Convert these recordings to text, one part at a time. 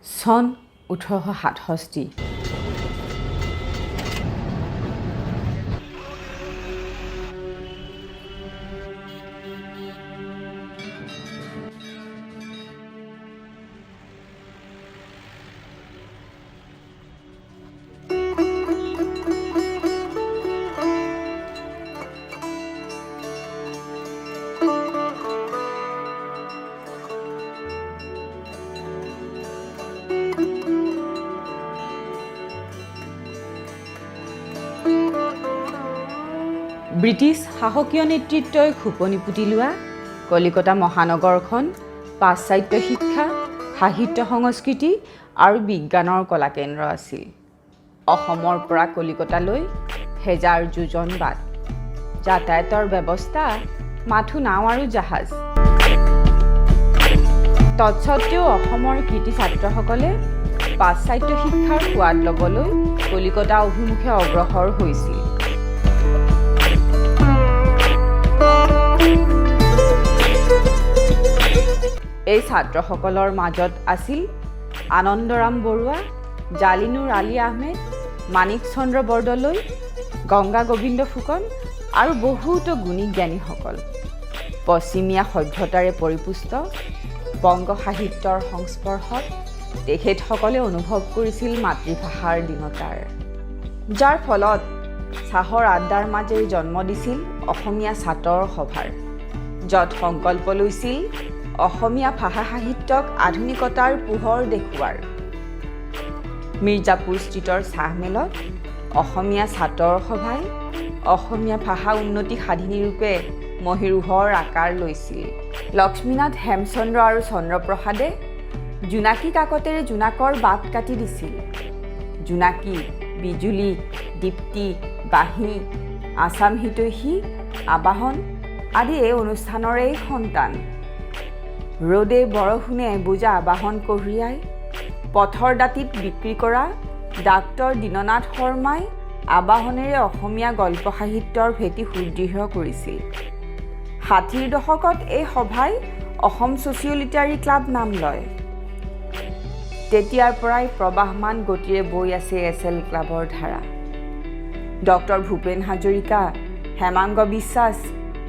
চন 1867। ব্ৰিটিছ শাসকীয় নেতৃত্বই খোপনি পুতি লোৱা কলিকতা মহানগৰখন পাশ্চাত্য শিক্ষা, সাহিত্য সংস্কৃতি আৰু বিজ্ঞানৰ কলাকেন্দ্ৰ আছিল। অসমৰ পৰা কলিকতালৈ হেজাৰ যোজন বাট, যাতায়াতৰ ব্যৱস্থা মাথো নাও আৰু জাহাজ। তৎসত্ত্বেও অসমৰ কৃতি ছাত্ৰসকলে পাশ্চাত্য শিক্ষাৰ সোৱাদ ল'বলৈ কলিকতা অভিমুখে অগ্ৰসৰ হৈছিল। এই ছাত্ৰসকলৰ মাজত আছিল আনন্দৰাম বৰুৱা, জালিনুৰ আলী আহমেদ, মানিক চন্দ্ৰ বৰদলৈ, গংগা গোবিন্দ ফুকন আৰু বহুতো গুণী জ্ঞানীসকল। পশ্চিমীয়া সভ্যতাৰে পৰিপুষ্ট বংগ সাহিত্যৰ সংস্পৰ্শত তেখেতসকলে অনুভৱ কৰিছিল মাতৃভাষাৰ দীনতাৰ, যাৰ ফলত চাহৰ আড্ডাৰ মাজেৰে জন্ম দিছিল অসমীয়া ছাত্ৰৰ সভাৰ, য'ত সংকল্প লৈছিল অসমীয়া ভাষা সাহিত্যক আধুনিকতাৰ পোহৰ দেখুৱাৰ। মিৰ্জাপুৰ ষ্ট্ৰীটৰ চাহমেলত অসমীয়া ছাত্ৰৰ সভাই অসমীয়া ভাষা উন্নতি সাধিনীৰূপে মহীৰূহৰ আকাৰ লৈছিল। লক্ষ্মীনাথ, হেমচন্দ্ৰ আৰু চন্দ্ৰপ্ৰসাদে জোনাকী কাকতেৰে জোনাকৰ বাট কাটি দিছিল। জোনাকী, বিজুলী, দীপ্তি, বাঁহী, আছাম হিতৈষী, আবাহন আদি এই অনুষ্ঠানৰেই সন্তান। ৰ'দে বৰষুণে বোজা আবাহন কঢ়িয়াই পথৰ দাঁতিত বিক্ৰী কৰা ডাক্তৰ দীননাথ শৰ্মাই আবাহনেৰে অসমীয়া গল্প সাহিত্যৰ ভেটি সুদৃঢ় কৰিছিল। 60ৰ দশকত এই সভাই অসম ছচিঅ' লিটাৰী ক্লাব নাম লয়। তেতিয়াৰ পৰাই প্ৰবাহমান গতিৰে বৈ আছে ASL ক্লাবৰ ধাৰা। ডক্টৰ ভূপেন হাজৰিকা, হেমাংগ বিশ্বাস,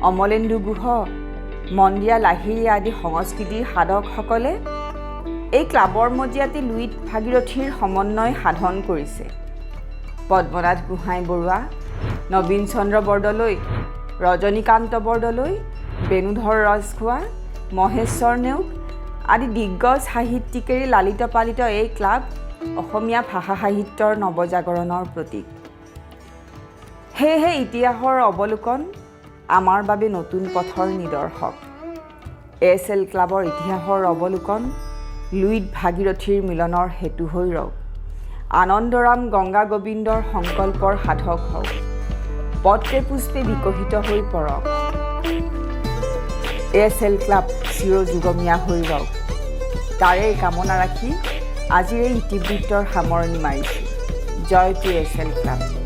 অমলেন্দু গুহ, মন্দিৰা লাহিৰী আদি সংস্কৃতিৰ সাধকসকলে এই ক্লাবৰ মজিয়াতে লুইত ভাগীৰথীৰ সমন্বয় সাধন কৰিছে। পদ্মনাথ গোহাঁই বৰুৱা, নবীন চন্দ্ৰ বৰদলৈ, ৰজনীকান্ত বৰদলৈ, বেণুধৰ ৰাজখোৱা, মহেশ্বৰ নেওগ আদি দিগ্গজ সাহিত্যিকেৰে লালিত পালিত এই ক্লাব অসমীয়া ভাষা সাহিত্যৰ নৱজাগৰণৰ প্ৰতীক। সেয়েহে ইতিহাসৰ অৱলোকন আমাৰ বাবে নতুন পথৰ নিদৰ্শক। ASL ক্লাবৰ ইতিহাসৰ অৱলোকন লুইত ভাগীৰথীৰ মিলনৰ হেতু হৈ ৰওক। আনন্দৰাম, গংগা গোবিন্দৰ সংকল্পৰ সাধক হওক। পত্ৰে পুষ্পে বিকশিত হৈ পৰক। ASL ক্লাব চিৰযুগমীয়া হৈ ৰওক। তাৰে কামনা ৰাখি আজিৰ এই ইতিবৃত্তৰ সামৰণি মাৰিছোঁ। Joy to ASL club.